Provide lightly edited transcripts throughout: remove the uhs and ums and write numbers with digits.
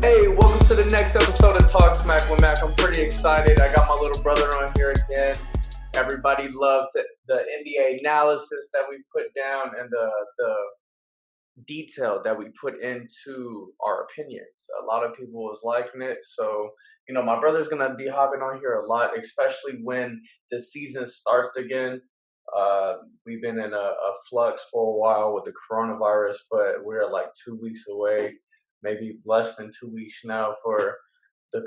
Hey, welcome to the next episode of Talk Smack with Mac. I'm pretty excited. I got my little brother on here again. Everybody loves it. The NBA analysis that we put down and the detail that we put into our opinions. A lot of people was liking it. So, my brother's going to be hopping on here a lot, especially when the season starts again. We've been in a flux for a while with the coronavirus, but we're like 2 weeks away, maybe less than 2 weeks now for the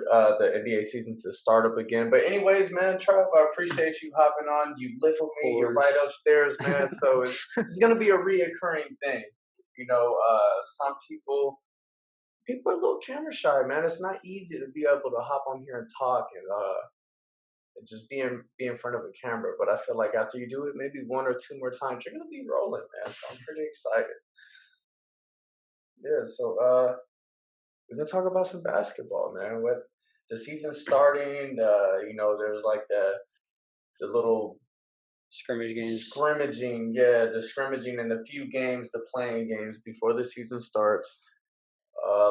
NBA season to start up again. But anyways, man, Trev, I appreciate you hopping on. You live with me. You're right upstairs, man. So it's gonna be a reoccurring thing. Some people are a little camera shy, man. It's not easy to be able to hop on here and talk and just be in front of a camera. But I feel like after you do it maybe one or two more times, you're gonna be rolling, man. So I'm pretty excited. Yeah, so we're gonna talk about some basketball, man. With the season starting, there's like the little scrimmage games, the scrimmaging and the few games, the playing games before the season starts.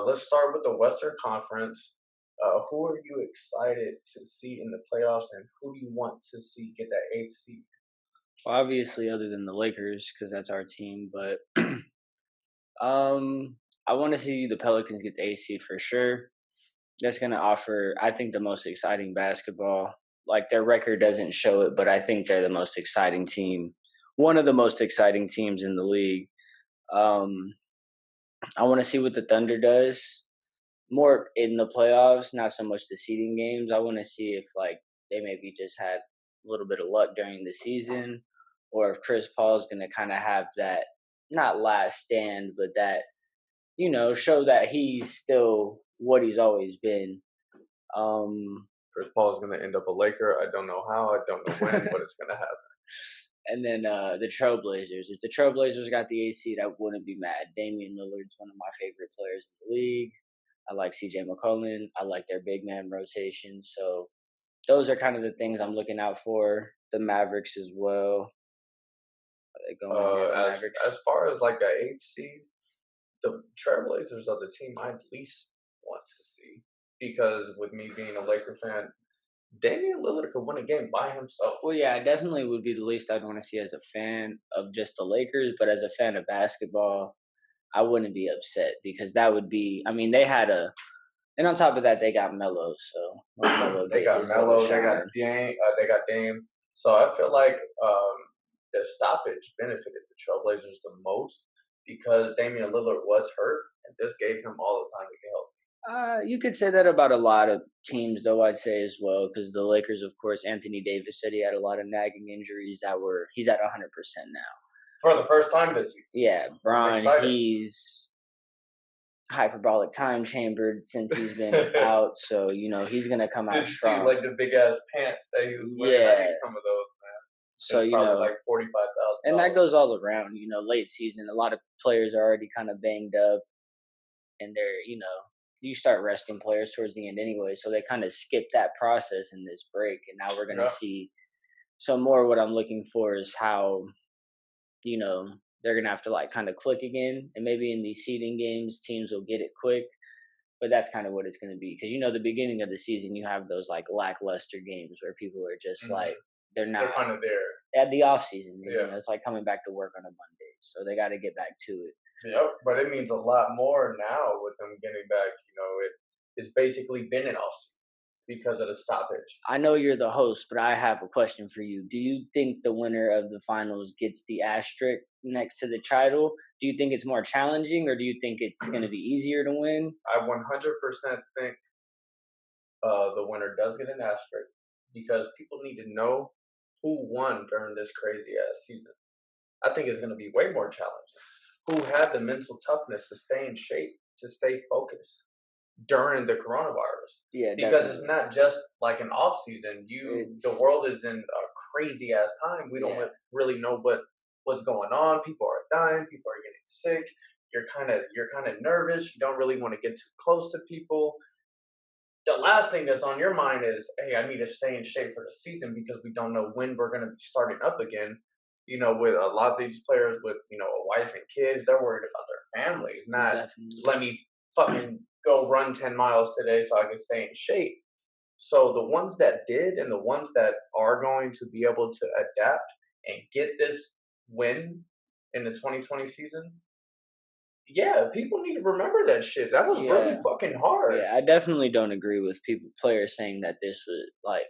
Let's start with the Western Conference. Who are you excited to see in the playoffs, and who do you want to see get that eighth seed? Well, obviously, other than the Lakers, because that's our team, but I want to see the Pelicans get the eighth seed for sure. That's going to offer, I think, the most exciting basketball. Like, their record doesn't show it, but I think they're the most exciting team, one of the most exciting teams in the league. I want to see what the Thunder does more in the playoffs, not so much the seeding games. I want to see if, they maybe just had a little bit of luck during the season, or if Chris Paul's going to kind of have that, not last stand, but that, show that he's still what he's always been. Chris Paul is going to end up a Laker. I don't know how. I don't know when, but it's going to happen. And then the Trailblazers. If the Trailblazers got the 8th seed, I wouldn't be mad. Damian Lillard's one of my favorite players in the league. I like CJ McCollum. I like their big man rotation. So those are kind of the things I'm looking out for. The Mavericks as well. As far as like the 8th seed, the Trailblazers are the team I'd least want to see, because with me being a Laker fan, Damian Lillard could win a game by himself. Well, yeah, I definitely would be the least I'd want to see as a fan of just the Lakers, but as a fan of basketball, I wouldn't be upset, because that would be, they had and on top of that, they got Melo, so. They got Melo, they got Dame. So I feel like the stoppage benefited the Trailblazers the most, because Damian Lillard was hurt, and this gave him all the time to get healthy. You could say that about a lot of teams, though, I'd say as well, because the Lakers, of course, Anthony Davis said he had a lot of nagging injuries he's at 100% now. For the first time this season. Yeah, Bron, he's hyperbolic time chambered since he's been out, so, he's going to come out strong. Did you see, the big-ass pants that he was wearing? Yeah. I need some of those, man. So, like $45,000. And that goes all around, late season. A lot of players are already kind of banged up, and they're, you start resting players towards the end anyway, so they kind of skip that process in this break, and now we're going to see some more. What I'm looking for is how, they're going to have to kind of click again, and maybe in these seeding games, teams will get it quick, but that's kind of what it's going to be, because, the beginning of the season, you have those lackluster games where people are just they're not kind of there at the off season. It's like coming back to work on a Monday, so they got to get back to it. Yep, but it means a lot more now with them getting back. It's basically been an off season because of the stoppage. I know you're the host, but I have a question for you. Do you think the winner of the finals gets the asterisk next to the title? Do you think it's more challenging, or do you think it's going to be easier to win? I 100% think the winner does get an asterisk, because people need to know who won during this crazy-ass season. I think it's going to be way more challenging. Who had the mental toughness to stay in shape, to stay focused during the coronavirus? Yeah, because it's not just like an off season. The world is in a crazy ass time. We don't really know what's going on. People are dying. People are getting sick. You're kind of nervous. You don't really want to get too close to people. The last thing that's on your mind is, hey, I need to stay in shape for the season, because we don't know when we're going to be starting up again. With a lot of these players with, a wife and kids, they're worried about their families, not let me fucking go run 10 miles today so I can stay in shape. So the ones that did and the ones that are going to be able to adapt and get this win in the 2020 season, yeah, people need to remember that shit. That was really Yeah, fucking hard. yeah. I definitely don't agree with players saying that this would like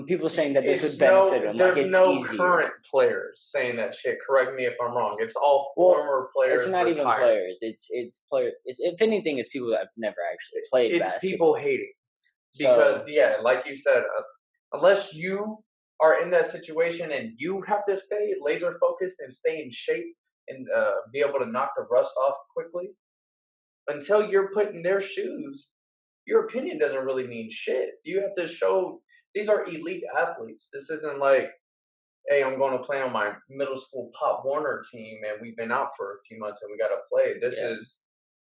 people saying that this would benefit them. Like There's it's no easier. current players saying that shit. Correct me if I'm wrong. It's all Well, former it's players not even retired. players. It's player. It's, if anything, it's people that have never actually played It's people basketball. hating because, So yeah, like you said, unless you are in that situation and you have to stay laser focused and stay in shape and be able to knock the rust off quickly, until you're put in their shoes, your opinion doesn't really mean shit. You have to show these are elite athletes. This isn't like, hey, I'm going to play on my middle school Pop Warner team and we've been out for a few months and we got to play. This yeah, is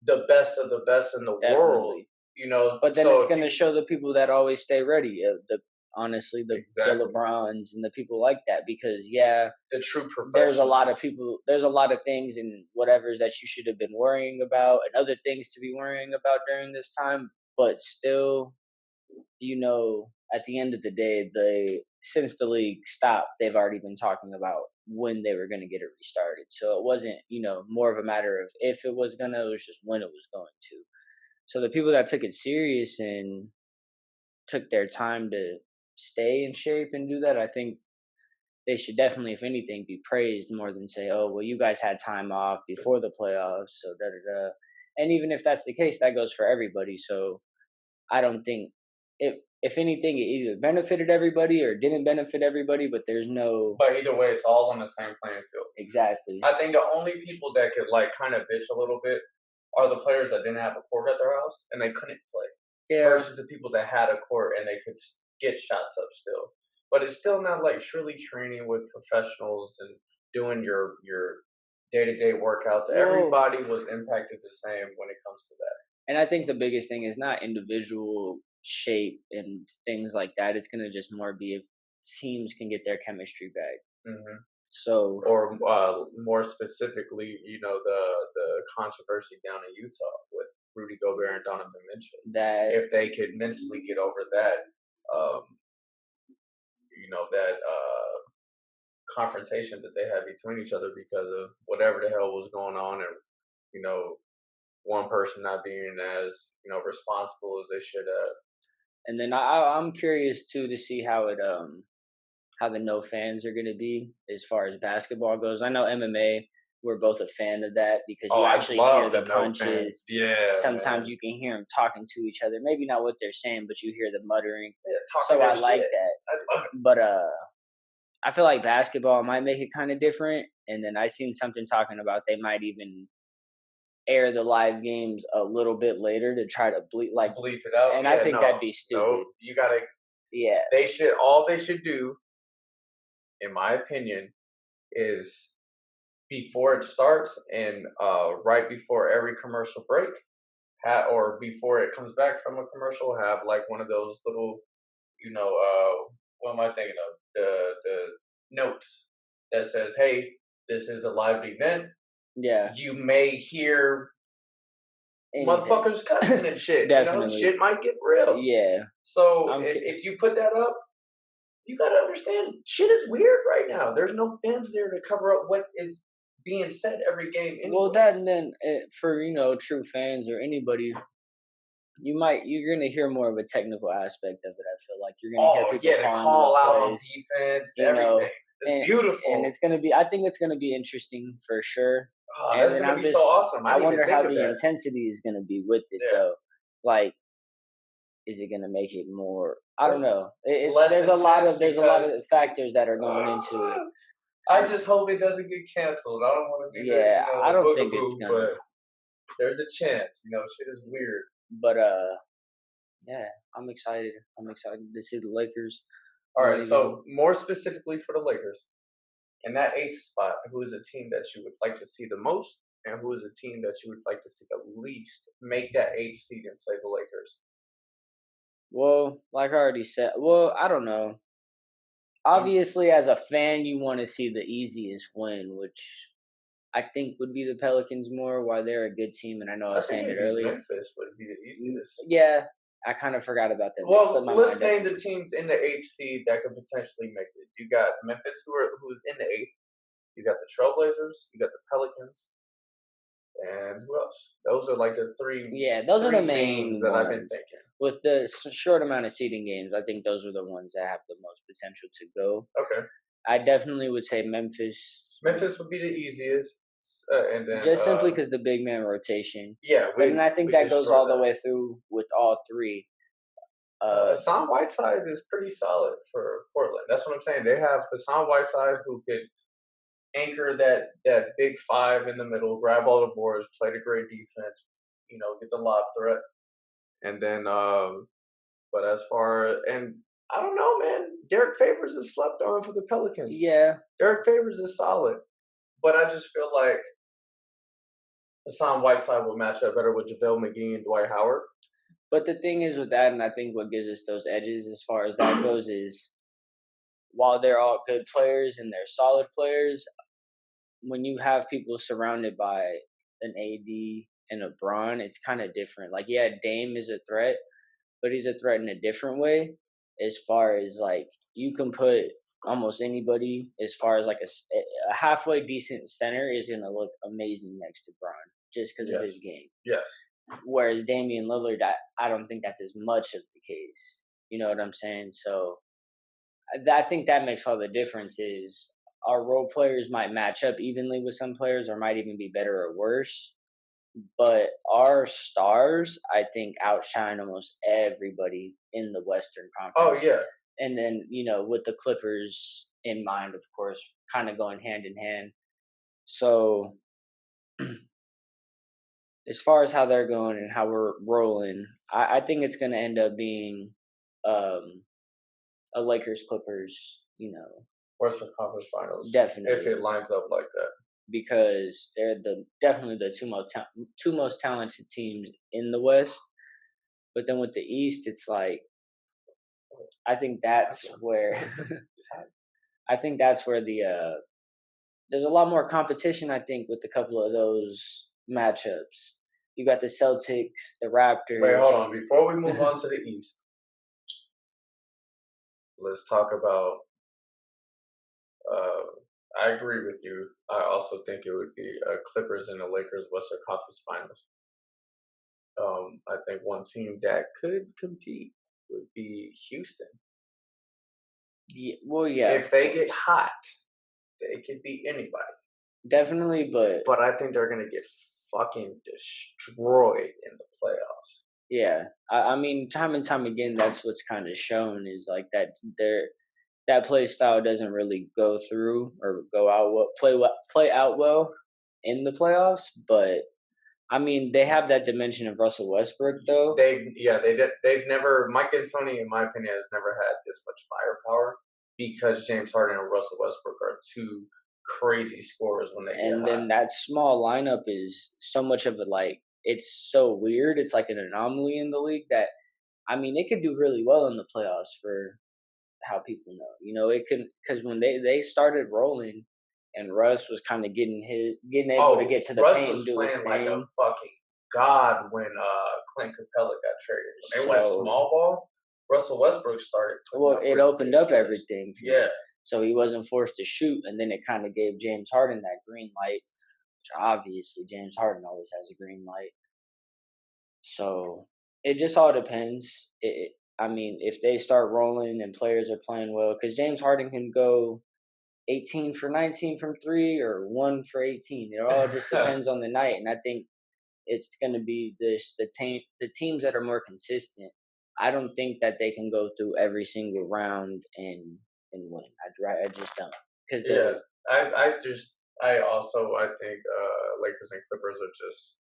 the best of the best in the world, definitely. you know. But then So it's if going to you show the people that always stay ready. The honestly, the exactly LeBrons and the people like that, because yeah, the true there's a lot of professionals, people. There's a lot of things and whatever's that you should have been worrying about, and other things to be worrying about during this time. But still, at the end of the day, since the league stopped, they've already been talking about when they were going to get it restarted. So it wasn't, more of a matter of if it was gonna, it was just when it was going to. So the people that took it serious and took their time to stay in shape and do that, I think they should definitely, if anything, be praised more than say, "Oh, well, you guys had time off before the playoffs, so da da da." And even if that's the case, that goes for everybody. So I don't think if anything, it either benefited everybody or didn't benefit everybody. But there's no but either way, it's all on the same playing field. exactly. I think the only people that could like kind of bitch a little bit are the players that didn't have a court at their house and they couldn't play, Yeah. versus the people that had a court and they could get shots up still. But it's still not like truly training with professionals and doing your day to day workouts. Well, Everybody was impacted the same when it comes to that. and I think the biggest thing is not individual shape and things like that. It's gonna just more be if teams can get their chemistry back. Hmm. So Or more specifically, the controversy down in Utah with Rudy Gobert and Donovan Mitchell. that If they could mentally get over that, um, that confrontation that they had between each other because of whatever the hell was going on, and you know, one person not being as responsible as they should have. and then I'm curious too to see how the no fans are gonna be as far as basketball goes. I know MMA, we're both a fan of that because Oh, you I actually hear love the the no fans. punches. Yeah, Sometimes man. you can hear them talking to each other. Maybe not what they're saying, but you hear the muttering. Yeah, talking So their I like shit. that. I love it. But I feel like basketball might make it kind of different. And then I seen something talking about they might even air the live games a little bit later to try to Bleep it out. and I Yeah, think that'd no, be no. stupid. You gotta. Yeah. They should. All they should do, in my opinion, is before it starts and right before every commercial break, or before it comes back from a commercial, have like one of those little, what am I thinking of? The notes that says, "Hey, this is a live event. Yeah. You may hear Anything. motherfuckers cussing and shit. Definitely. Shit might get real." Yeah. So I'm if you put that up, you gotta understand, shit is weird right now. There's no fans there to cover up what is being said every game. well that Anyways, and then for true fans or anybody, you're gonna hear more of a technical aspect of it. I feel like you're gonna hear oh people yeah, the calling call the out on plays, defense, you everything. know, It's and beautiful. it's gonna be. I think it's gonna be interesting for sure. Oh, And that's then gonna be so awesome. I I didn't even wonder think how of the that. intensity is gonna be with it Yeah, though. Like, is it gonna make it more? I don't know. It's less intense there's a lot of because factors that are going into it. I just hope it doesn't get canceled. I don't want to be the Yeah, I the don't think it's boogaboo, gonna. but there's a chance. Shit is weird. But yeah, I'm excited. I'm excited to see the Lakers All win right, again. so more specifically for the Lakers, in that eighth spot, who is a team that you would like to see the most, and who is a team that you would like to see the least make that eighth seed and play the Lakers? Well, like I already said, I don't know. Um, Obviously, as a fan, you want to see the easiest win, which I think would be the Pelicans more. While they're a good team, and I know I I was think saying it it'd be earlier. Memphis would be the easiest. Yeah, I kind of forgot about them. It slipped Well, my let's mind up. name the teams in the eighth seed that could potentially make it. You got Memphis, who's in the eighth. You got the Trailblazers. You got the Pelicans, and who else? Those are like the Yeah, those are the three names main that I've been ones. thinking. With the short amount of seeding games, I think those are the ones that have the most potential to go. Okay, I definitely would say Memphis, Memphis would be the easiest, and then just simply because the big man rotation. yeah, But then I think we that goes destroy all the that. way through with all three. Uh, Hassan Whiteside is pretty solid for Portland. That's what I'm saying. They have Hassan Whiteside who could anchor that big five in the middle, grab all the boards, play the great defense, get the lob threat, and then but as far and I don't know, man, Derek Favors is slept on for the Pelicans. yeah, Derek Favors is solid, but I just feel like Hassan Whiteside will match up better with JaVale McGee and Dwight Howard. but the thing is with that, and I think what gives us those edges as far as that goes is while they're all good players and they're solid players, when you have people surrounded by an AD and a Bron, it's kind of different. Like, yeah, Dame is a threat, but he's a threat in a different way. As far as like, you can put almost anybody, as far as like a halfway decent center is going to look amazing next to Bron just because of his game. Yes. Whereas Damian Lillard, I don't think that's as much of the case. You know what I'm saying? So I think that makes all the difference is our role players might match up evenly with some players or might even be better or worse. But our stars, I think, outshine almost everybody in the Western Oh Conference. yeah. And then, with the Clippers in mind, of course, kind of going hand in hand. So as far as how they're going and how we're rolling, I think it's going to end up being a Lakers Clippers, Western Conference Finals. definitely. If it lines up like that. Because they're definitely the two most talented teams in the West. But then with the East, it's like I think that's where the there's a lot more competition. I think with a couple of those matchups, you got the Celtics, the Raptors. Wait, hold on. Before we move on to the East, let's talk about. I agree with you. I also think it would be Clippers and the Lakers Western Conference Finals. I think one team that could compete would be Houston. Yeah, well, yeah. If they get hot, they could beat anybody. Definitely, but I think they're gonna get fucking destroyed in the playoffs. Yeah, I mean, time and time again, that's what's kind of shown is like that play style doesn't really go through or go out play out well in the playoffs. But I mean, they have that dimension of Russell Westbrook, though. They've never. Mike D'Antoni, in my opinion, has never had this much firepower because James Harden and Russell Westbrook are two crazy scorers when they get And then hot. that small lineup is so much of it. Like it's so weird. It's like an anomaly in the league that I mean, it could do really well in the playoffs for how people know. It could because when they started rolling and Russ was kind of getting able to get to the Russ paint was and do his playing like a thing. fucking god when Clint Capella got traded. When they went small ball, Russell Westbrook started. Well, it opened up everything. For Yeah. him. So he wasn't forced to shoot, and then it kind of gave James Harden that green light, which obviously James Harden always has a green light. So it just all depends. I mean, if they start rolling and players are playing well, because James Harden can go 18 for 19 from three or 1 for 18. It all just depends on the night, and I think it's going to be the teams that are more consistent. I don't think that they can go through every single round and win. I just don't because I also think Lakers and Clippers are just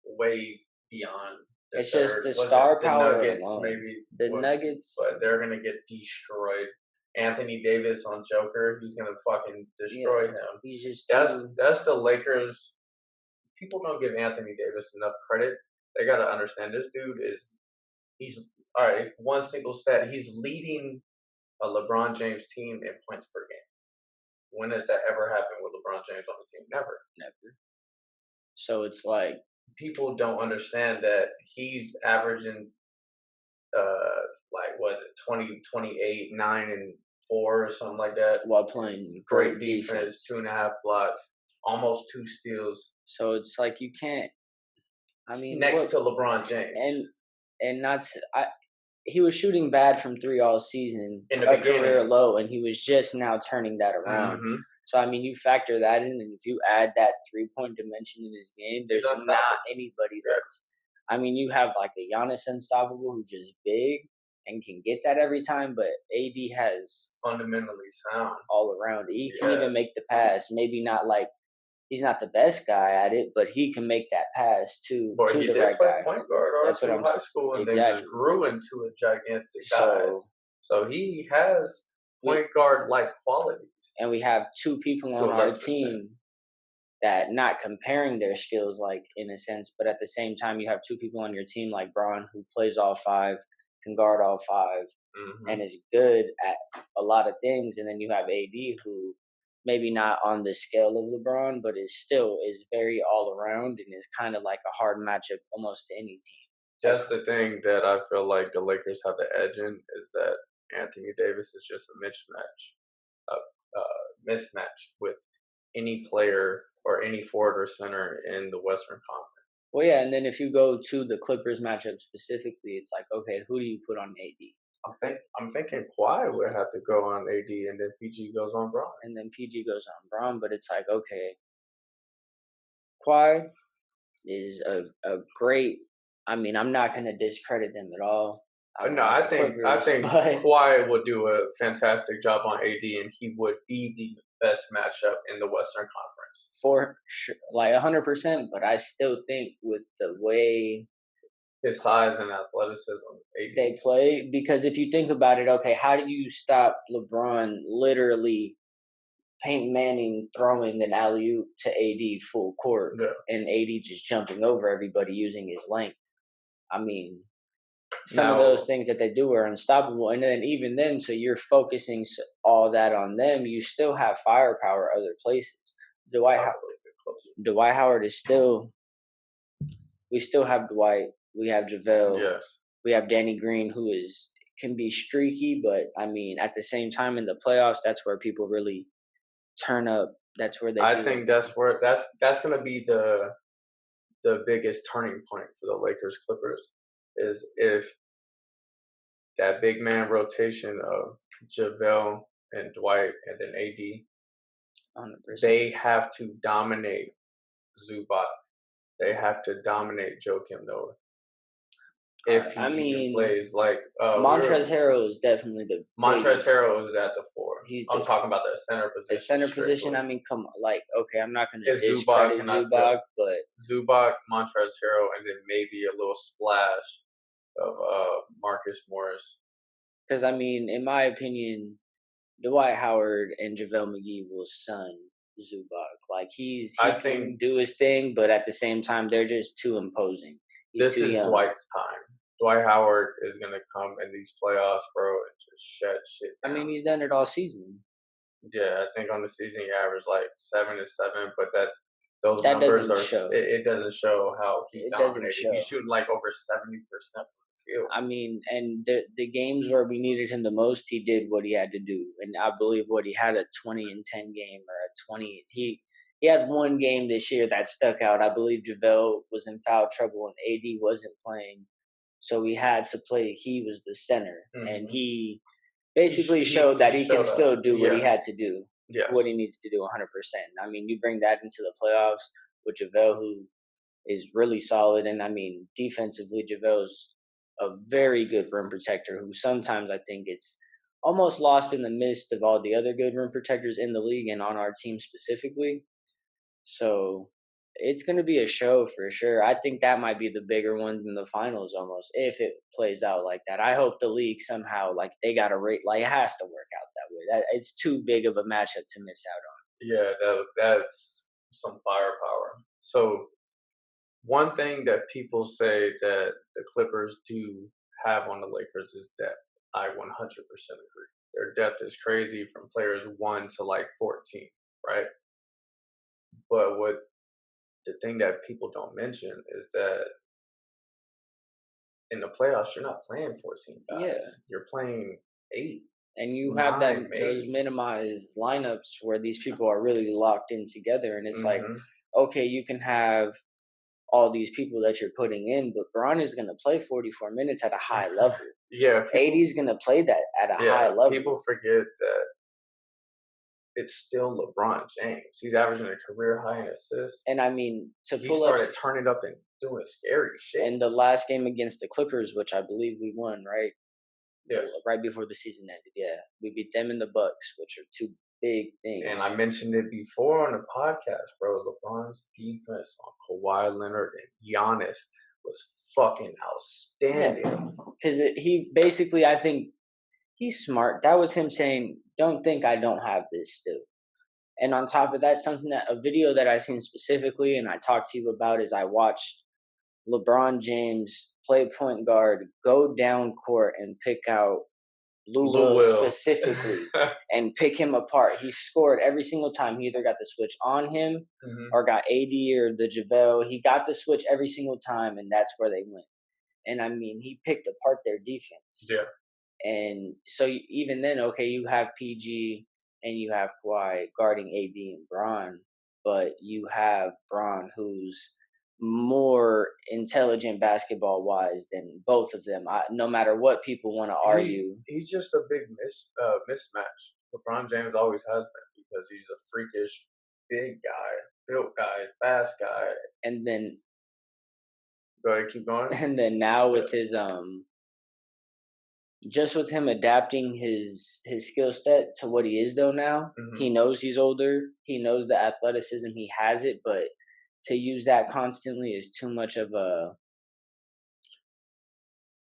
way beyond. It's just the star power Nuggets, alone. maybe the Nuggets, but they're gonna get destroyed. Anthony Davis on Joker, he's gonna fucking destroy him. He's just that's the Lakers. People don't give Anthony Davis enough credit. They gotta understand this dude he's all right. One single stat, he's leading a LeBron James team in points per game. When has that ever happened with LeBron James on the team? Never. Never. So it's like People don't understand that he's averaging like was it 20, 28, 9 and 4 or something like that. while playing Great great defense, defense. 2.5 blocks, almost 2 steals. So it's like you can't. I mean, Next what to LeBron James and not to, he was shooting bad from three all season, in the a career beginning. low, and he was just now turning that around. Mm-hmm. So I mean, you factor that in, and if you add that 3-point dimension in his game, He's there's unstoppable. not anybody that's. I mean, you have like a Giannis Unstoppable who's just big and can get that every time, but AD has Fundamentally sound. all around. He can even Yes. make the pass. Maybe not like he's not the best guy at it, but he can make that pass But to he the did right play guy. point guard all That's what through I'm high school and then just exactly. grew into a gigantic guy. So So he has we point guard like qualities and we have two people to on a our lesser extent. team that not comparing their skills like in a sense, but at the same time you have two people on your team like Braun who plays all five, can guard all five, Mm-hmm. and is good at a lot of things, and then you have AD who maybe not on the scale of LeBron, but is very all around and is kind of like a hard matchup almost to any team. That's the thing that I feel like the Lakers have the edge in is that Anthony Davis is just a mismatch with any player or any forward or center in the Western Conference. Well, yeah, and then if you go to the Clippers matchup specifically, it's like, okay, who do you put on AD? I'm thinking Kawhi would have to go on AD, and then PG goes on Bron. And then PG goes on Braun, but it's like, okay, Kawhi is a great. I mean, I'm not going to discredit them at all. No, I think but Kawhi would do a fantastic job on AD, and he would be the best matchup in the Western Conference. for sure, like 100%. But I still think with the way His size and athleticism, AD they play, because if you think about it, okay, how do you stop LeBron literally Peyton Manning throwing an alley oop to AD full court and AD just jumping over everybody using his length? I mean, some of those things that they do are unstoppable. And then even then, so you're focusing all that on them, you still have firepower other places. Dwight Howard is still, we still have Dwight, we have JaVale, Yes. we have Danny Green, who can be streaky, but I mean, at the same time in the playoffs, that's where people really turn up. That's where I think that's going to be the biggest turning point for the Lakers Clippers is if that big man rotation of JaVale and Dwight and then AD, 100%. they have to dominate Zubac. They have to dominate Joakim Noah. If he plays like Montrezl Harrell is definitely the Montrezl Harrell is at the 4. I'm talking about the center position. The center position. I mean, come on, like okay, I'm not going to discredit Zubac, but Zubac, Montrezl Harrell, and then maybe a little splash of Marcus Morris. Because I mean, in my opinion, Dwight Howard and JaVale McGee will son Zubac. Like he can do his thing, but at the same time, they're just too imposing. This is young. Dwight's time. Dwight Howard is gonna come in these playoffs, bro, and just shut shit down. I mean, he's done it all season. Yeah, I think on the season he averaged like 7 and 7, but those numbers it doesn't show how he dominated. He's shooting like over 70% from the field. I mean, and the games where we needed him the most, he did what he had to do, and I believe he had a 20 and 10 game or a 20. He had one game this year that stuck out. I believe JaVale was in foul trouble and AD wasn't playing. So we had to play. He was the center, and he basically showed that he can still do what he had to do, what he needs to do 100%. I mean, you bring that into the playoffs with JaVale, who is really solid. And I mean, defensively, JaVale's a very good rim protector who sometimes I think it's almost lost in the midst of all the other good rim protectors in the league and on our team specifically. So it's going to be a show for sure. I think that might be the bigger one than the finals almost, if it plays out like that. I hope the league somehow, like, they got to rate, like, it has to work out that way. It's too big of a matchup to miss out on. Yeah, that's some firepower. So one thing that people say that the Clippers do have on the Lakers is that I 100% agree. their depth is crazy from players 1 to like 14, right? But what the thing that people don't mention is that in the playoffs, you're not playing 14 Yeah. guys. You're playing 8, And you have that 9, those maybe. minimized lineups where these people are really locked in together, and it's like, Hmm. okay, you can have all these people that you're putting in, but Braun is going to play 44 minutes at a high level. Yeah, AD people. is going to play that at a high Yeah, level. people forget that it's still LeBron James. He's averaging a career high in assists. And I mean, to He pull up started turning up and doing scary shit. in the last game against the Clippers, which I believe we won, right? Yes. Right before the season ended. Yeah, we beat them in the Bucks, which are two big things. And I mentioned it before on the podcast, bro. LeBron's defense on Kawhi Leonard and Giannis was fucking outstanding. Because he basically, I think he's smart. That was him saying, "Don't think I don't have this still." And on top of that, something that a video that I seen specifically, and I talked to you about, is I watched LeBron James play point guard, go down court, and pick out Lou Lou Will Will. specifically and pick him apart. He scored every single time. He either got the switch on him or got AD or the JaVale. He got the switch every single time, and that's where they went. And I mean, he picked apart their defense. Yeah. And so even then, okay, you have PG and you have Kawhi guarding AD and Braun, but you have Braun who's more intelligent basketball wise than both of them. No matter what people want to argue, He's just a big mismatch. LeBron James always has been because he's a freakish big guy, built guy, fast guy. and then Go ahead, keep going. and then now with his just with him adapting his skill set to what he is though now, he knows he's older, he knows the athleticism, he has it, but to use that constantly is too much of a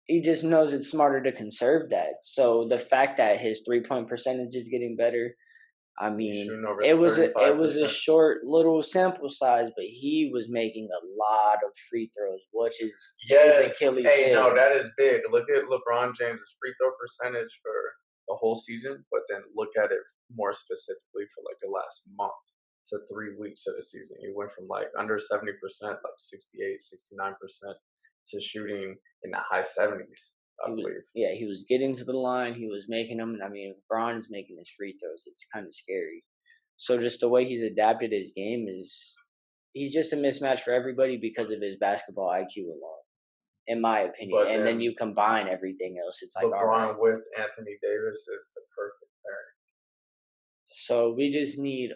he just knows it's smarter to conserve that. So the fact that his 3-point percentage is getting better, I mean, it was a short little sample size, but he was making a lot of free throws, which is his Achilles heel. No, that is big. Look at LeBron James' free throw percentage for the whole season, but then look at it more specifically for like the last month to 3 weeks of the season. He went from like under 70%, like 68, 69%, to shooting in the high 70s. I believe. Yeah, he was getting to the line. He was making them. I mean, if LeBron's making his free throws, it's kind of scary. So just the way he's adapted his game he's just a mismatch for everybody because of his basketball IQ alone, in my opinion. But and then you combine everything else. It's like LeBron with Anthony Davis is the perfect pairing. So we just need.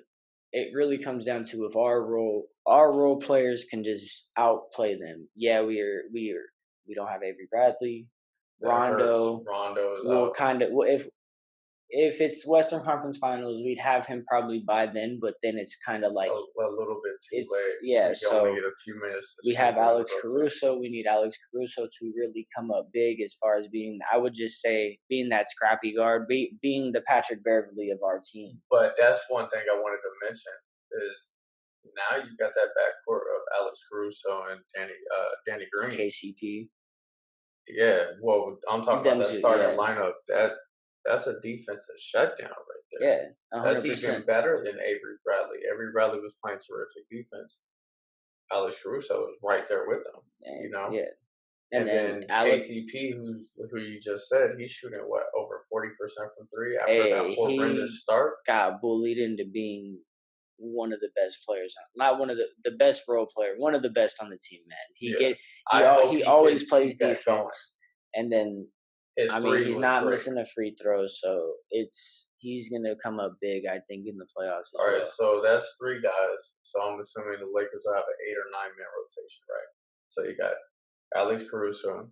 It really comes down to if our role players can just outplay them. Yeah, we don't have Avery Bradley. Rondo is will out. kind of if it's Western Conference Finals, we'd have him probably by then. But then it's kind of like a little bit too late. Yeah, so only get a few minutes. We have Alex Caruso. We need Alex Caruso to really come up big as far as being. I would just say being that scrappy guard, being the Patrick Beverley of our team. But that's one thing I wanted to mention is now you got that backcourt of Alex Caruso and Danny Green, KCP. Yeah, well, I'm talking about that starting lineup. That's a defensive shutdown right there. Yeah, 100%. That's even better than Avery Bradley. Avery Bradley was playing terrific defense. Alex Caruso was right there with them. Yeah. And then KCP, who you just said, he's shooting over 40% from three after that horrendous start. Got bullied into being one of the best players, not one of the best role player, one of the best on the team, man. He always plays defense, and then he's not missing a free throw, so he's gonna come up big, I think, in the playoffs. All right, so that's 3 guys. So I'm assuming the Lakers will have an 8 or 9 man rotation, right? So you got Alex Caruso,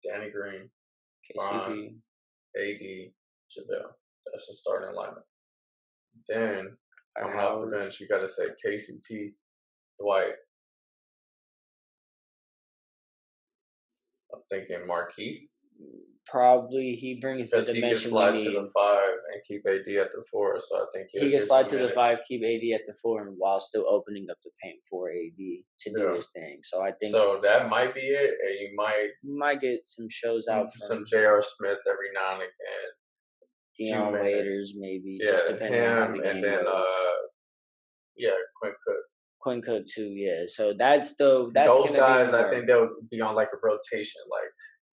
Danny Green, KCP, AD, JaVale. That's the starting lineup. Then coming off the bench, you got to say KCP, Dwight. I'm thinking Markieff. Probably he brings the dimension. He can slide to the 5 and keep AD at the 4. So I think he can slide to the 5, keep AD at the 4, and while still opening up the paint for AD to do his thing. So I think that might be it. And you might get some shows out from some J.R. Smith every now and again. Dion minutes. Waiters, maybe, Yeah, just depending on how the him, game and then goes. Quinn Cook. Quinn Cook too, yeah. So that's Those gonna guys, be I more. think they'll be on like a rotation. Like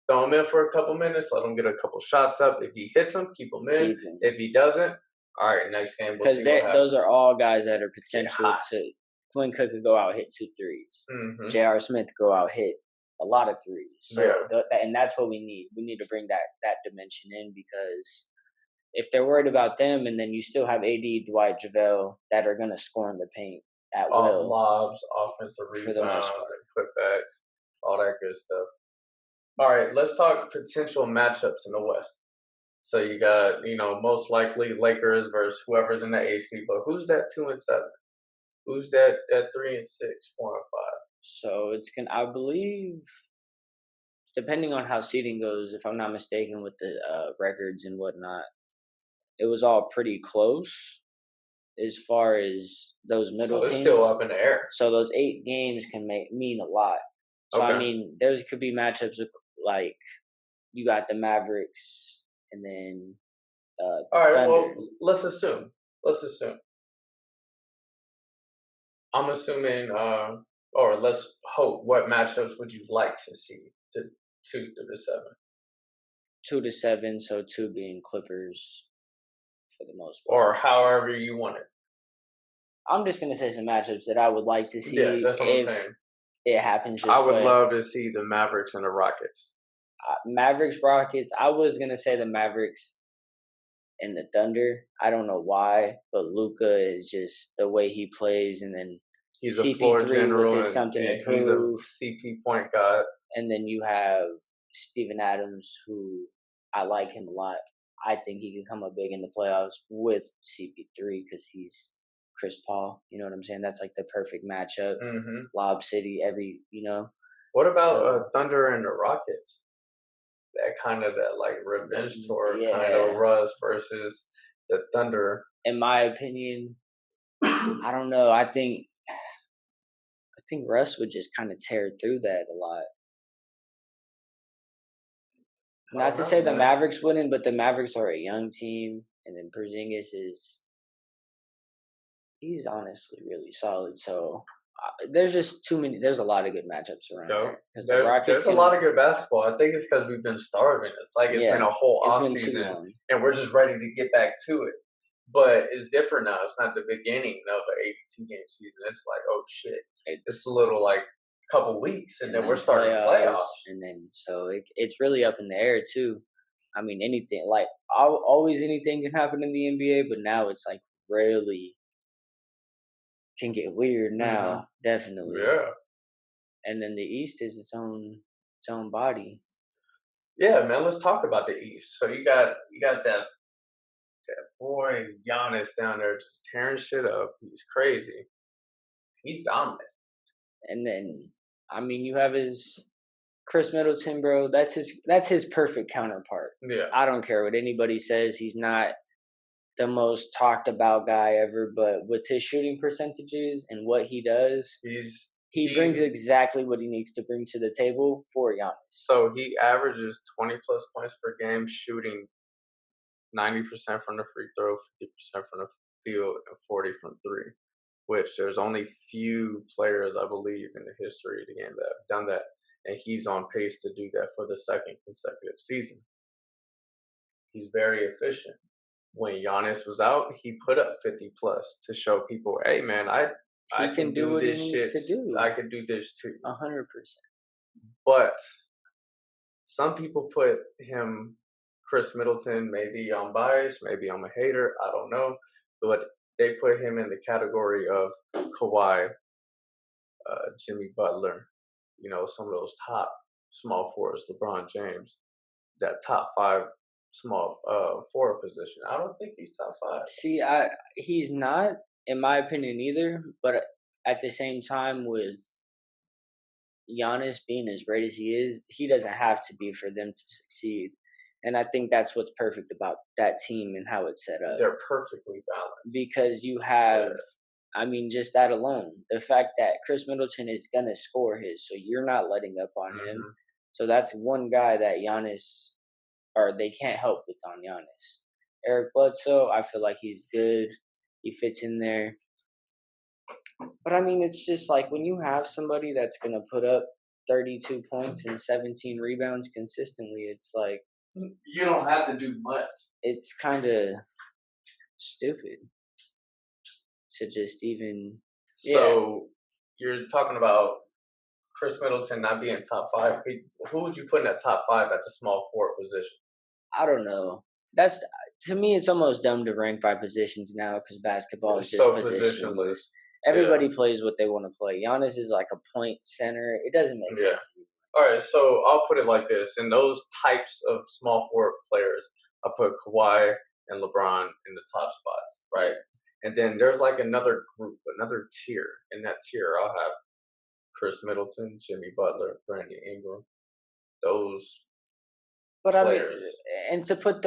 throw him in for a couple minutes, let him get a couple shots up. If he hits them, keep him in. Keep him. If he doesn't, all right, next game we'll Because see what happens. those are all guys that are Get potential hot. to. Quinn Cook could go out hit 2 threes. Mhm. J.R. Smith could go out hit a lot of threes. So Yeah. and that's what we need. We need to bring that dimension in, because if they're worried about them, and then you still have AD, Dwight, JaVale that are gonna score in the paint at Off will lobs, offensive for the most rebounds, part. and putbacks, all that good stuff. All right, let's talk potential matchups in the West. So you got, most likely Lakers versus whoever's in the AC, but who's that 2 and 7? Who's that 3 and 6, 4 and 5? So it's gonna, I believe, depending on how seeding goes, if I'm not mistaken, with the records and whatnot, it was all pretty close as far as those middle So it's teams. still up in the air. So those 8 games can mean a lot. So Okay. I mean, there's could be matchups with, like, you got the Mavericks and then the All right, Thunder. well, let's assume. I'm assuming, or let's hope. What matchups would you like to see? The 2 through the 7. 2 to 7, so 2 being Clippers for the most part. Or however you want it. I'm just gonna say some matchups that I would like to see. Yeah, that's what I'm if saying. it happens this I would way. love to see the Mavericks and the Rockets. Mavericks, Rockets. I was gonna say the Mavericks and the Thunder. I don't know why, but Luka is just the way he plays, and then He's a CP3 floor general, with his something to and he's a prove. CP point guard. And then you have Steven Adams, who I like him a lot. I think he can come up big in the playoffs with CP3 because he's Chris Paul. You know what I'm saying? That's like the perfect matchup. Mm-hmm. Lob City, What about So- Thunder and the Rockets? That like revenge tour kind Yeah. of Russ versus the Thunder. In my opinion, I don't know. I think Russ would just kind of tear through that a lot. Not to say the Mavericks wouldn't, but the Mavericks are a young team, and then Porzingis he's honestly really solid. So there's just too many. There's a lot of good matchups around there. There's a lot of good basketball. I think it's because we've been starving. It's like it's been a whole off season, and we're just ready to get back to it. But it's different now. It's not the beginning of an 82-game season. It's like, oh shit, it's a little like couple weeks, and then we're starting playoffs. And then so it's really up in the air too. I mean, anything, like, always anything can happen in the NBA, but now it's like really can get weird now, definitely. Yeah. And then the East is its own body. Yeah, man. Let's talk about the East. So you got that boy Giannis down there just tearing shit up. He's crazy. He's dominant. And then, I mean, you have his Chris Middleton, bro. That's his perfect counterpart. Yeah. I don't care what anybody says. He's not the most talked about guy ever, but with his shooting percentages and what he does, he brings exactly what he needs to bring to the table for Giannis. So he averages 20 plus points per game, shooting 90% from the free throw, 50% from the field, and 40 from 3. Which there's only few players, I believe, in the history of the game that have done that, and he's on pace to do that for the second consecutive season. He's very efficient. When Giannis was out, he put up 50 plus to show people, hey man, I can do what this he shit. needs to do. I can do this too. 100%. But some people put him, Chris Middleton, maybe I'm biased, maybe I'm a hater, I don't know, but they put him in the category of Kawhi, Jimmy Butler, some of those top small forwards, LeBron James, that top 5 small forward position. I don't think he's top 5. See, he's not, in my opinion, either. But at the same time, with Giannis being as great as he is, he doesn't have to be for them to succeed. And I think that's what's perfect about that team and how it's set up. They're perfectly balanced. Because you have, I mean, just that alone. The fact that Chris Middleton is going to score his, so you're not letting up on him. So that's one guy that Giannis, or they can't help with on Giannis. Eric Bledsoe, I feel like he's good. He fits in there. But I mean, it's just like when you have somebody that's gonna put up 32 points and 17 rebounds consistently, it's like You don't have to do much. it's kind of stupid to just even. So you're talking about Chris Middleton not being top 5. Who would you put in that top 5 at the small forward position? I don't know. That's to me, it's almost dumb to rank by positions now because basketball is It's just so positionless. positionless. Everybody plays what they want to play. Giannis is like a point center. It doesn't make Yeah. sense. All right, so I'll put it like this: in those types of small forward players, I put Kawhi and LeBron in the top spots, right? And then there's like another group, another tier. In that tier, I'll have Chris Middleton, Jimmy Butler, Brandon Ingram. Those But I mean, players. and to put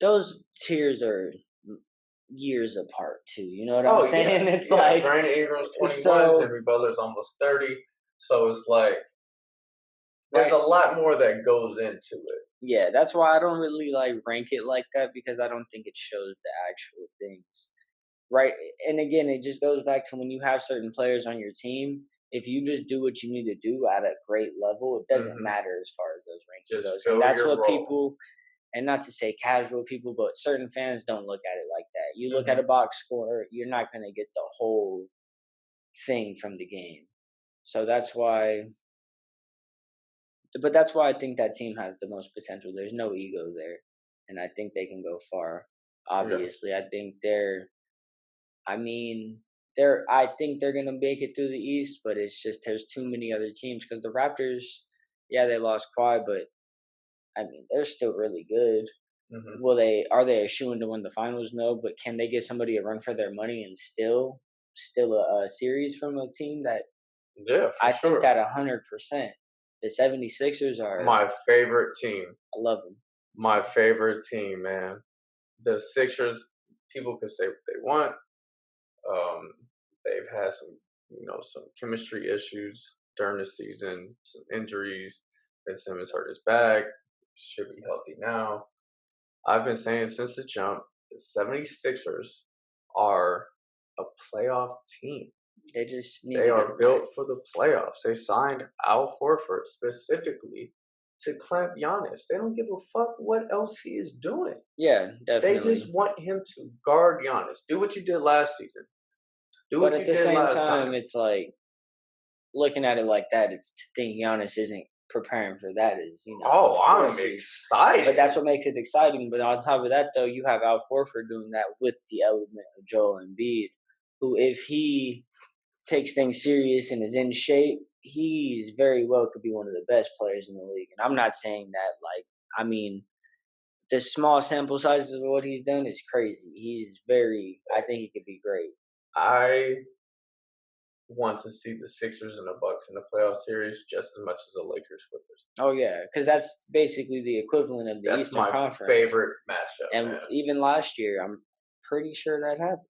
those tiers are years apart too. You know what I'm saying? Yeah, It's like Brandon Ingram's 21, so Jimmy Butler's almost 30. So it's like there's right. a lot more that goes into it. Yeah, that's why I don't really like rank it like that because I don't think it shows the actual things. Right. And again, it just goes back to when you have certain players on your team, if you just do what you need to do at a great level, it doesn't matter as far as those rankings Just goes. fill And that's your what role. people, and not to say casual people, but certain fans don't look at it like that. You look at a box score, you're not going to get the whole thing from the game. So that's why, but that's why I think that team has the most potential. There's no ego there. And I think they can go far. Obviously, I think I mean, I think they're gonna make it through the East, but it's just there's too many other teams because the Raptors, yeah, they lost Kawhi, but I mean they're still really good. Will they? Are they a shoo-in to win the finals? No, but can they give somebody a run for their money and still a series from a team that Yeah, for I sure. think that 100%. The 76ers are My favorite team. I love them. My favorite team, man. The Sixers, people can say what they want. They've had some chemistry issues during the season, some injuries. Ben Simmons hurt his back, should be healthy now. I've been saying since the jump, the 76ers are a playoff team. They just need They to are get built right. for the playoffs. They signed Al Horford specifically to clamp Giannis. They don't give a fuck what else he is doing. Yeah, They definitely. just want him to guard Giannis. Do what you did last season. Do But what at you the did same last time, time. it's like looking at it like that. It's to think Giannis isn't preparing for that is Oh, of I'm course he's. excited. But that's what makes it exciting. But on top of that, though, you have Al Horford doing that with the element of Joel Embiid, who, if he takes things serious and is in shape, he's very well could be one of the best players in the league. And I'm not saying that I mean, the small sample sizes of what he's done is crazy. I think he could be great. I want to see the Sixers and the Bucks in the playoff series just as much as the Lakers Clippers. Oh yeah, because that's basically the equivalent of the That's Eastern my Conference. favorite matchup. And man. even last year, I'm pretty sure that happened.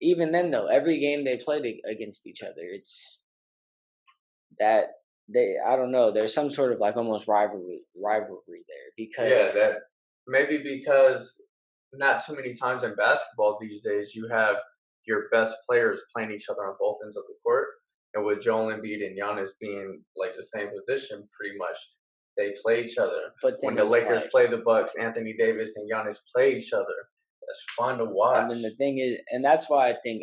Even then, though, every game they played against each other, it's that I don't know. There's some sort of like almost rivalry there because that maybe because not too many times in basketball these days you have your best players playing each other on both ends of the court, and with Joel Embiid and Giannis being like the same position, pretty much they play each other. But when the Lakers play the Bucks, Anthony Davis and Giannis play each other. That's fun to watch. And then the thing is, and that's why I think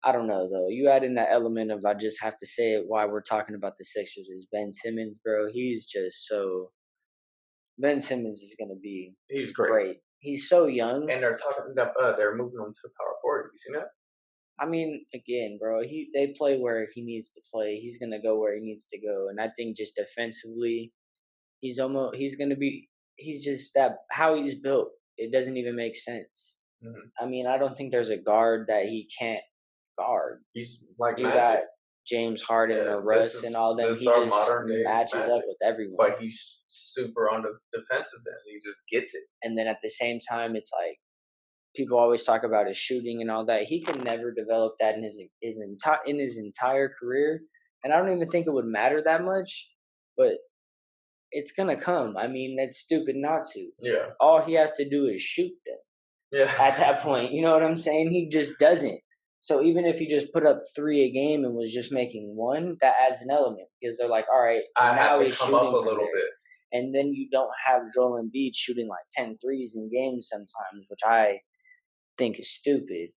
I don't know though. You add in that element of I just have to say it why we're talking about the Sixers is Ben Simmons, bro. He's just so Ben Simmons is gonna be He's great. He's so young. And they're they're moving him to power forward. You seen that? I mean, again, bro, they play where he needs to play. He's gonna go where he needs to go. And I think just defensively, he's just that how he's built, it doesn't even make sense. I mean, I don't think there's a guard that he can't guard. He's like You Magic. got James Harden or Russ and all them. He just matches up with everyone. But he's super on the defensive end. He just gets it. And then at the same time, it's like people always talk about his shooting and all that. He can never develop that in his entire career. And I don't even think it would matter that much. But it's gonna come. I mean, that's stupid not to. Yeah. All he has to do is shoot them Yeah. at that point. You know what I'm saying? He just doesn't. So even if he just put up 3 a game and was just making 1, that adds an element because they're like, all right, I have now to he's come up a shooting from little there. bit. And then you don't have Joel Embiid shooting like 10 threes in games sometimes, which I think is stupid.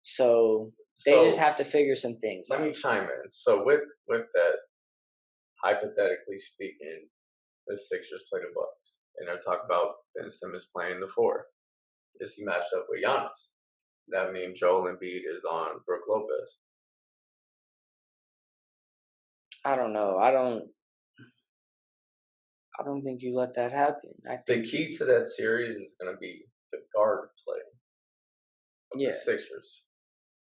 So they just So have to figure some things let out. me chime in. So with that, hypothetically speaking, the Sixers play the Bucks, and they're talking about Ben Simmons playing the 4. Is he matched up with Giannis? That means Joel Embiid is on Brook Lopez. I don't know. I don't think you let that happen. I The think key to that series is going to be the guard play of yeah, the Sixers.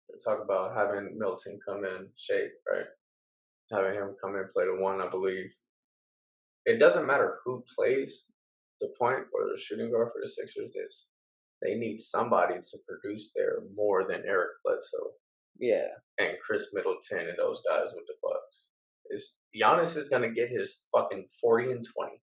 They talk about having Milton come in shape, right? Having him come in play the 1, I believe. It doesn't matter who plays the point or the shooting guard for the Sixers is. They need somebody to produce there more than Eric Bledsoe yeah. and Chris Middleton and those guys with the Bucks. Giannis is gonna get his fucking 40 and 20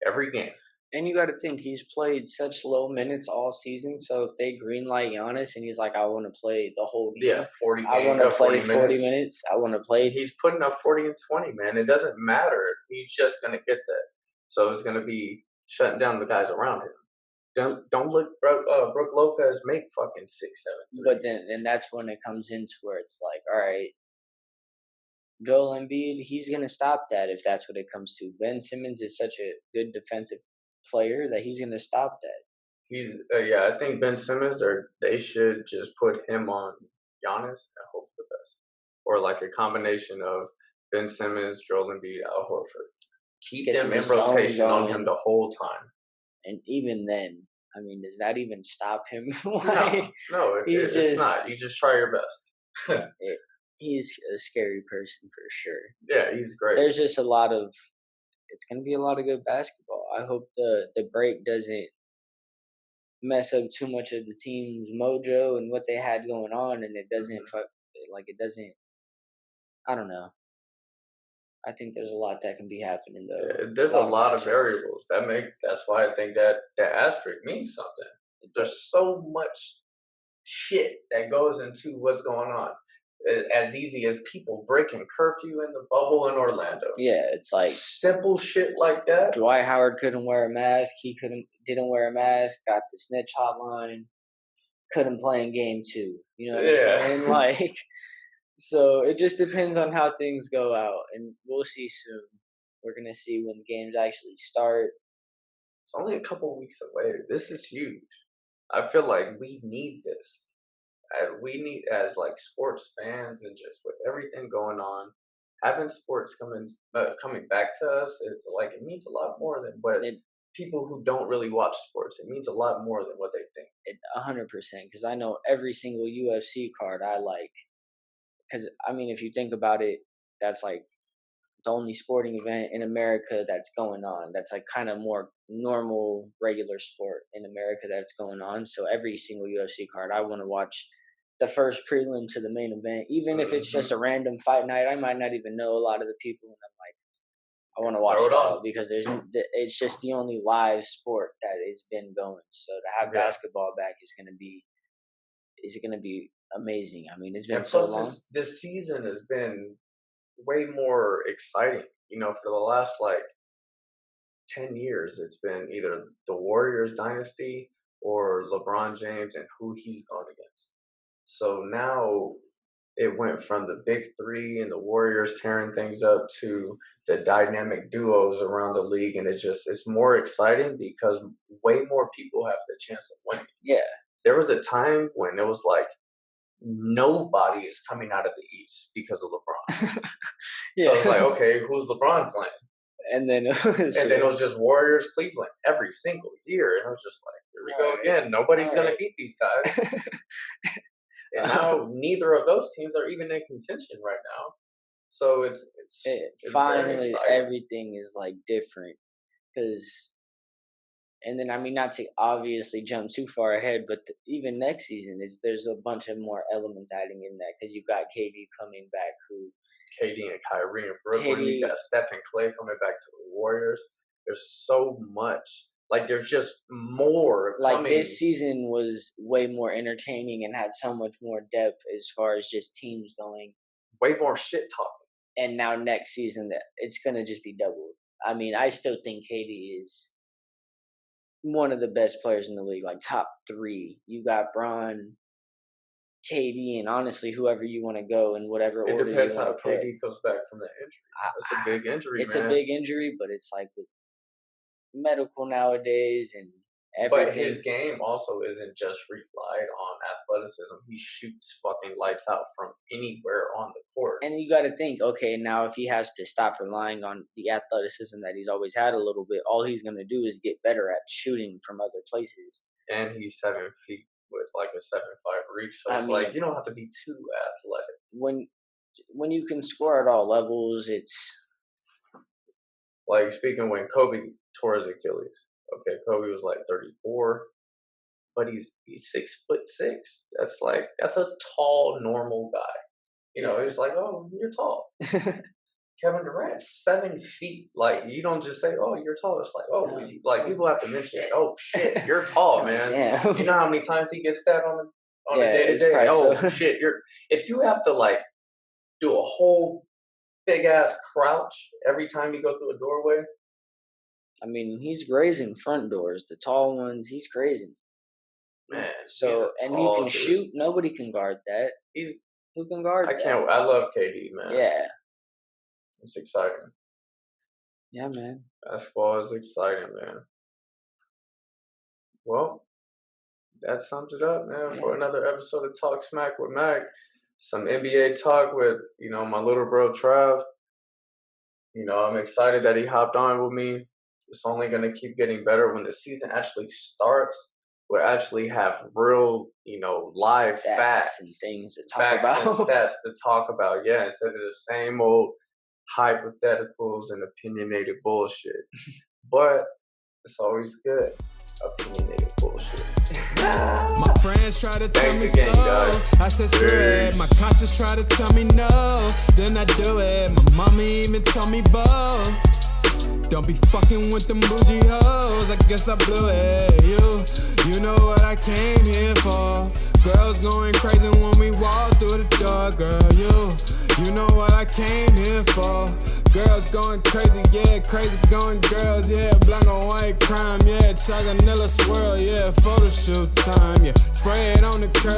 every game. And you got to think he's played such low minutes all season. So if they greenlight Giannis and he's like, I want to play the whole game. Yeah, 40 I want to play 40 minutes. I want to play. He's putting up 40 and 20, man. It doesn't matter. He's just gonna get that. So it's gonna be shutting down the guys around him. Don't let Brook Lopez make fucking 6, 7 threes. But then that's when it comes into where it's like, all right, Joel Embiid, he's gonna stop that if that's what it comes to. Ben Simmons is such a good defensive player that he's gonna stop that. He's I think Ben Simmons they should just put him on Giannis and hope for the best, or like a combination of Ben Simmons, Joel Embiid, Al Horford. Keep Get them some in zone rotation on going. him the whole time. And even then, I mean, does that even stop him? It's not. You just try your best. He's a scary person for sure. Yeah, he's great. There's just it's going to be a lot of good basketball. I hope the break doesn't mess up too much of the team's mojo and what they had going on, and it doesn't it doesn't. I don't know. I think there's a lot that can be happening though. Yeah, there's a lot of variables that's why I think that asterisk means something. There's so much shit that goes into what's going on. As easy as people breaking curfew in the bubble in Orlando. Yeah, it's like simple shit like that. Dwight Howard couldn't wear a mask. He didn't wear a mask. Got the snitch hotline. Couldn't play in game 2. You know what I'm saying? Like, so it just depends on how things go out, and we'll see soon. We're gonna see when games actually start. It's only a couple weeks away. This is huge. I feel like we need this. We need, as like sports fans and just with everything going on, having sports coming back to us, it means a lot more than what people who don't really watch sports. It means a lot more than what they think. 100%, because I know every single UFC card I like. Because I mean, if you think about it, that's like the only sporting event in America that's going on. That's like kind of more normal, regular sport in America that's going on. So every single UFC card, I want to watch the first prelim to the main event, even if it's just a random fight night. I might not even know a lot of the people, and I'm like, I want to watch it all because it's just the only live sport that has been going. So to have basketball back is going to be amazing. I mean, it's been so long. This season has been way more exciting. You know, for the last 10 years, it's been either the Warriors dynasty or LeBron James and who he's gone against. So now it went from the big 3 and the Warriors tearing things up to the dynamic duos around the league, and it's more exciting because way more people have the chance of winning. Yeah. There was a time when it was like nobody is coming out of the East because of LeBron. So it's like, okay, who's LeBron playing? And then it was just Warriors, Cleveland every single year, and I was just like, here we go again. Nobody's gonna beat these guys. And now neither of those teams are even in contention right now. So it's finally everything is like different because. And then, I mean, not to obviously jump too far ahead, but even next season, there's a bunch of more elements adding in that because you've got KD coming back, KD and Kyrie in Brooklyn. You got Steph and Clay coming back to the Warriors. There's so much. Like there's just more Like coming. this season was way more entertaining and had so much more depth as far as just teams going. Way more shit talking. And now next season, that it's gonna just be doubled. I mean, I still think KD is one of the best players in the league, like top 3. You got Bron, KD, and honestly, whoever you want to go in whatever order. It depends how KD comes back from the injury. That's a big injury, It's a big injury, but it's like with medical nowadays and everything. But his game also isn't just relied on athleticism. He shoots fucking lights out from anywhere on the court. And you got to think, okay, now if he has to stop relying on the athleticism that he's always had a little bit, all he's going to do is get better at shooting from other places. And he's 7 feet with like a 7'5" reach. So it's like you don't have to be too athletic. When you can score at all levels, it's like speaking when Kobe tore his Achilles. Okay, Kobe was like 34, but he's 6'6". That's a tall, normal guy. You know, it's like, oh, you're tall. Kevin Durant's 7 feet. Like, you don't just say, oh, you're tall. It's like, oh, like people have to mention it. Oh shit, you're tall, man. Yeah. You know how many times he gets that on a day-to-day? Oh shit, if you have to like do a whole big ass crouch every time you go through a doorway. I mean, he's grazing front doors. The tall ones, he's grazing. Man, so and you can shoot. Nobody can guard that. Who can guard that? I love KD, man. Yeah. It's exciting. Yeah, man. Basketball is exciting, man. Well, that sums it up, man, for another episode of Talk Smack with Mac. Some NBA talk with, my little bro, Trav. I'm excited that he hopped on with me. It's only going to keep getting better when the season actually starts. We'll actually have real, live facts and things to talk about. And stats to talk about, yeah, instead of the same old hypotheticals and opinionated bullshit. But it's always good. Opinionated bullshit. My friends try to tell me again, so. guys. I said screw it. My conscience try to tell me no. Then I do it. My mommy even told me both. Don't be fucking with them bougie hoes. I guess I blew it. You know what I came here for. Girls going crazy when we walk through the door, girl. You know what I came here for. Girls going crazy, yeah, crazy going girls, yeah. Black and white crime, yeah. Chocolate vanilla swirl, yeah. Photo shoot time, yeah. Spray it on the curb.